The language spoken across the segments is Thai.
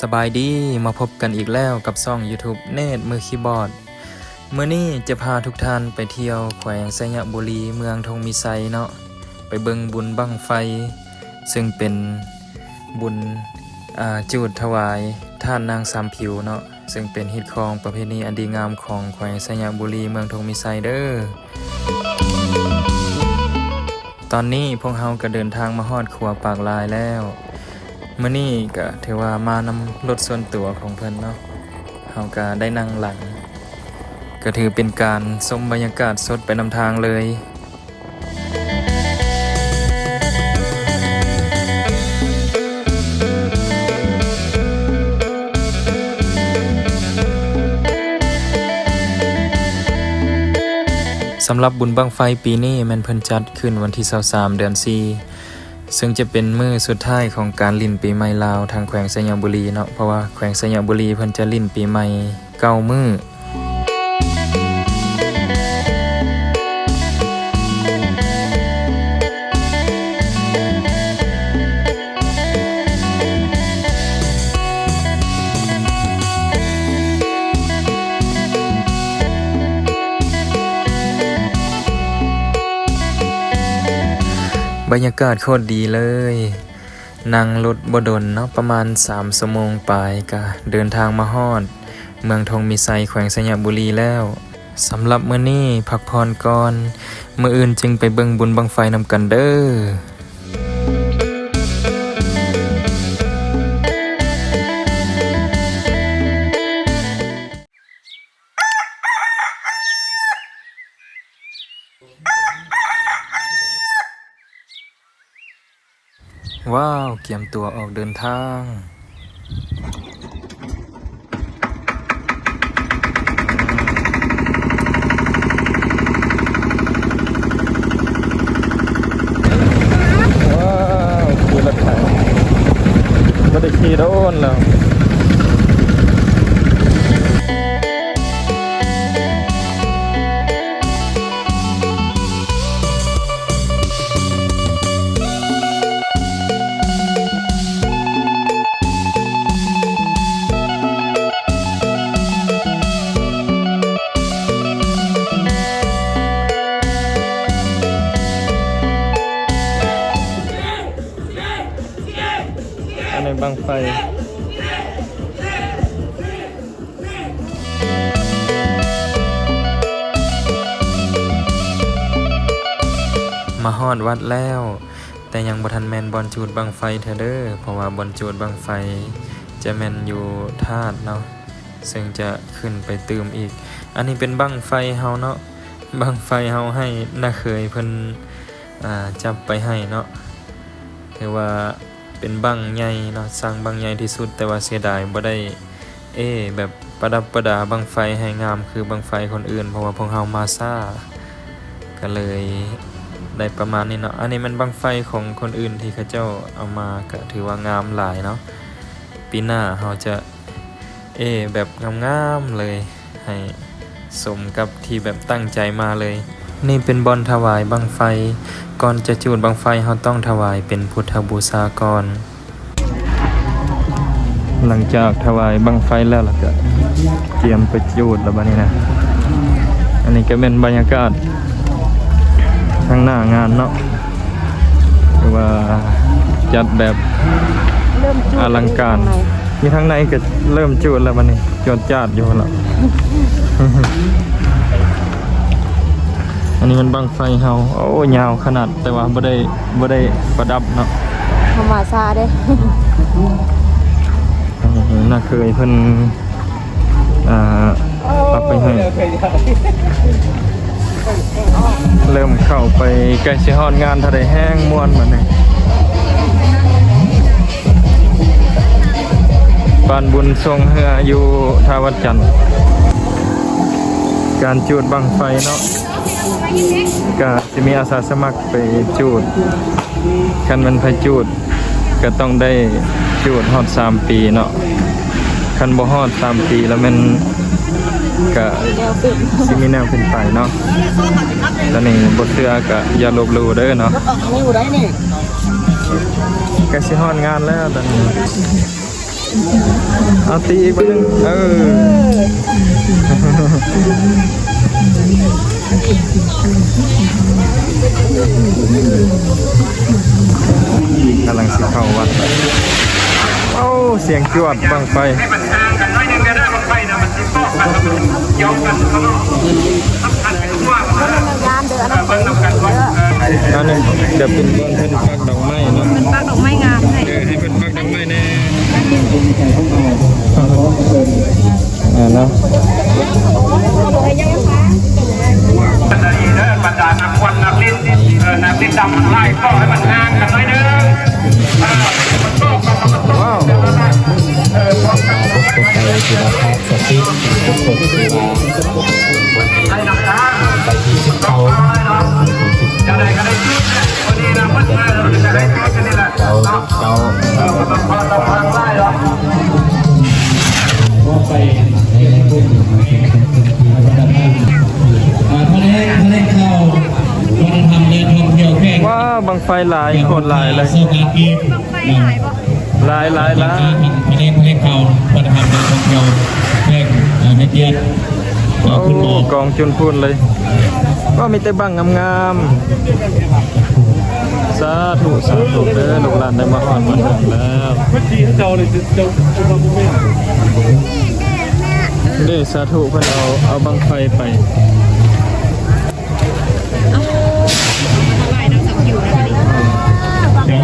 สบายดีมาพบกันอีกแล้วกับช่อง YouTube เนตรมือคีย์บอร์ดเมื่อนี้จะพาทุกท่านไปเที่ยวแขวงสยบุรีเมืองธงมีไซเนาะไปเบิ่งบุญบั้งไฟซึ่งเป็นบุญจูดถวายท่านนางสามผิวเนาะซึ่งเป็นฮิตของประเพณีอันดีงามของแขวงสยบุรีเมืองธงมีไซเด้อตอนนี้พวกเราก็เดินทางมาฮอดขัวปากลายแล้วมื้อนี้ก็ถือว่ามานำรถส่วนตัวของเพิ่นเนาะเฮาก็ได้นั่งหลังก็ถือเป็นการชมบรรยากาศสดไปนำทางเลยสำหรับบุญบั้งไฟปีนี้แม่นเพิ่นจัดขึ้นวันที่23เดือน4ซึ่งจะเป็นมื้อสุดท้ายของการลิ้นปีใหม่ลาวทางแขวงสยบุรีเนาะเพราะว่าแขวงสยบุรีเพิ่นจะลิ้นปีใหม่9มื้อบรรยากาศโคตรดีเลยนั่งรถบ่ดนเนาะประมาณ3 ชั่วโมงไปก็เดินทางมาฮอดเมืองธงมีไซแขวงสยบุรีแล้วสำหรับมื้อนี้พักผ่อนก่อนมื้ออื่นจึงไปเบิ่งบุญบั้งไฟนำกันเด้อว้าวเตรียมตัวออกเดินทางว้าวขี่รถไถไม่ได้ขี่โดนแล้วในบังไฟมาฮอดวัดแล้วแต่ยังบ่ทันแม่นบอนจูดบังไฟเธอเด้อเพราะว่าบอนจูดบังไฟจะแม่นอยู่ธาตุเนาะซึ่งจะขึ้นไปตื่มอีกอันนี้เป็นบังไฟเฮาเนาะบังไฟเฮาให้น้าเคยเพิ่นจับไปให้เนาะถือว่าเป็นบังใหญ่เนาะสร้างบังใหญ่ที่สุดแต่ว่าเสียดายบ่ได้แบบประดับประดาบังไฟให้งามคือบังไฟคนอื่นเพราะว่าพวกเฮามาซ่าก็เลยได้ประมาณนี้เนาะอันนี้มันบังไฟของคนอื่นที่เขาเจ้าเอามาก็ถือว่างามหลายเนาะปีหน้าเฮาจะแบบงามๆเลยให้สมกับที่แบบตั้งใจมาเลยนี่เป็นบอนถวายบังไฟก่อนจะจูดบังไฟเราต้องถวายเป็นพุทธบูชาก่อนหลังจากถวายบังไฟแล้วล่ะก็เตรียมไปจูดแล้วบัดนี้นะอันนี้ก็เป็นบรรยากาศข้างหน้างานเนาะหรือว่าจัดแบบอลังการมีทั้งในก็เริ่มจูดแล้วบัดนี้จดจาดอยู่แล้วอันนี้มันบังไฟเฮาโอ้ยาวขนาดแต่ว่าบ่ได้ประดับเนาะธรรมชาติเด้น่าเคยเพิ่นรับไปให้เริ่มเข้าไปใกล้สิฮอดงานทะเลแห้งม่วนบัดนี้บ้านบุญทรงเฮืออยู่ท่าวัดจันทร์การจูดบังไฟเนาะก็จะมีอาสาสมัครไปจูดคันมันไปจูดก็ต้องได้จูดฮอด3 ปีเนาะคันบ่ฮอด3 ปีแล้วมันก็สิมีแนวขึ้นไปเนาะตอนนี้บ่เชื่อก็อย่าลบหลู่เด้อเนาะก็สิฮอดงานแล้วตอนนี้ เอาตีอีกบังนึงกำลังสิเข้าวัดเอ้าเสียงจวดบังไฟให้มันห่างกันน้อยนึงก็ได้บางไฟนะมันจิตอกกันเกี่ยวกันเขาต้องสำคัญเป็นว่ามัน ยานเดือนะ เบิ่งนำกันว่า อันนี้จะเป็นบอนเพิ่นปักดอกไม้เนาะ เป็นปักดอกไม้งามให้ ให้เพิ่นปักดอกไม้แน่เนาะ บรรดานักวันนักลิ้นนักลิ้นดำมันไล่ก็ให้มันห่างกันน้อยนึงมันก็มันก็ ว้าว ให้นำทางไปที่สิบเขาจะได้กันได้ชุดวันนี้นะมันมาเราจะได้ชุดกันนี่แหละเราต้องพอต้องพังได้หรอไปในพวกทะเลเข้าวัฒนธรรมเดินท่องเที่ยวแค่ ว้าวบังไฟหลายโคตรหลายเลย โซกากีหลายเข้าทะเลเข้าวัฒนธรรมเดินท่องเที่ยวแค่ในเกียรติ โอ้ คุณหมอก องจุนพูนเลยว่ามีแต่บังงามๆสาธุสาธุเด้อลูกหลานได้มาฮอดมาถึงแล้วเด้อสาธุเพิ่นเอาบังไฟไป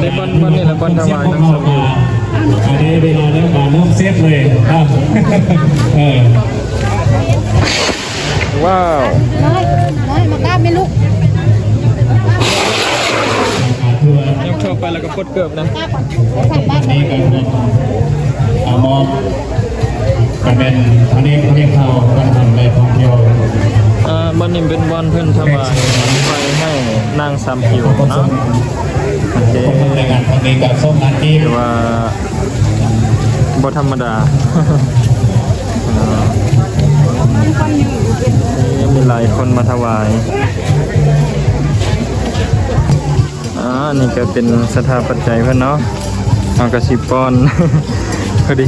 ได้บอลนี่แหละบอลถวายน้ำสมุน อันนี้เวลาแล้วมาร่วมเซฟเลยครับว้าว น้อยมากล้าไม่ลุก ยกเข้าไปแล้วก็ปลดเกือบนะ นี่กันมองกันเป็นทะเลเข้าวันทำในท่องเที่ยว บอลนี่เป็นบอลเพิ่นถวายไฟให้นางสามผิวเนาะโอเค ในงานครั้งนี้กับส้มนันที่ ถือว่าบ่ธรรมดา มีหลายคนมาถวายนี่ก็เป็นสถาปัจจัยเพื่อนเนาะเอากระสิบปอน พอดี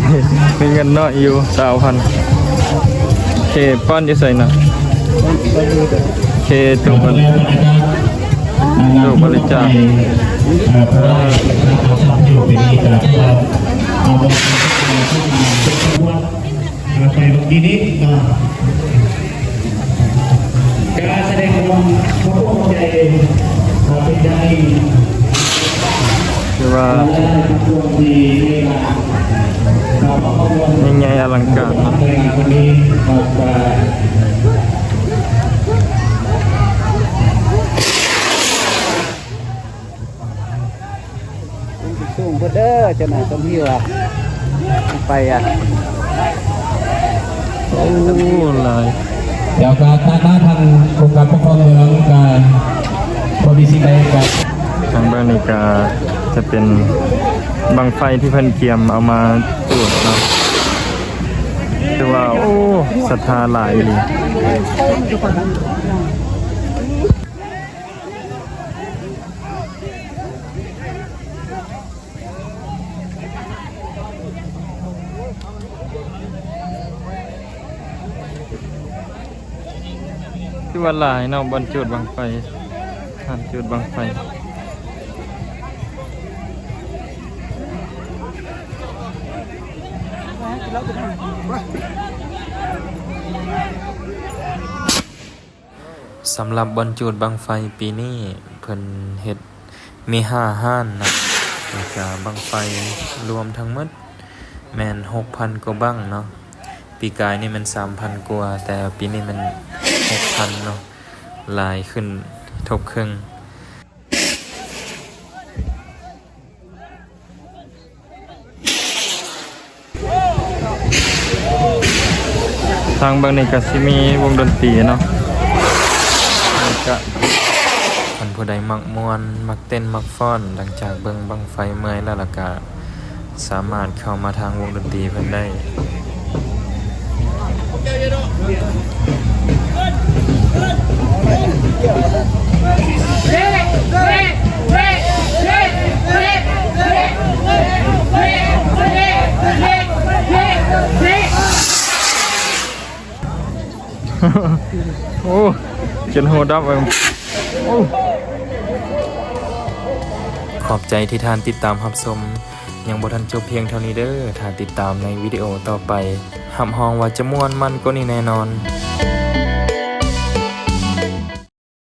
มีเงินน้อยอยู่3,000เคป้อนจะใส่นะเคตัวบริจาคไปตรงนี้นิดการแสดงความเคารพใจเป็นใจ คือว่ายังไงอลังการเนาะ คนนี้ออกมา สูงเด้อเจ้าหน้าต้องที่ว่าไปอ่ะ โอ้หลาย เดี๋ยวการตั้งหน้าทางโครงการปกครองเมืองการพอดีสิไปกับ ทางบ้านนี่ก็จะเป็นบังไฟที่เพิ่นเกียมเอามาจูดเนาะคือว่าโอ้ศรัทธาหลายเลย ที่ว่าหลายเนาะบอลจุดบังไฟทานจุดบังไฟสำหรับบอลจุดบังไฟปีนี้เพิ่นเฮ็ดมี5ห้านนะแล้วก็บังไฟรวมทั้งหมดแม่น 6,000 กว่าบังเนาะปีกายนี่มัน 3,000 กว่าแต่ปีนี้มัน 6,000 เนาะหลายขึ้นทบครึ่งทางบางนี่ก็สิมีวงดนตรีเนาะก็ท่านผู้ใดมักม่วนมักเต้นมักฟ้อนหลังจากเบิ่งบังไฟเมื่อยแล้วล่ะก็สามารถเข้ามาทางวงดนตรีเพิ่นได้ โอ้จนโหดับไปขอบใจที่ท่านติดตามรับชมยังบ่ทันจบเพียงเท่านี้เด้อถ้าติดตามในวิดีโอต่อไปหำฮองว่าจะม่วนมันก็นี่แน่นอน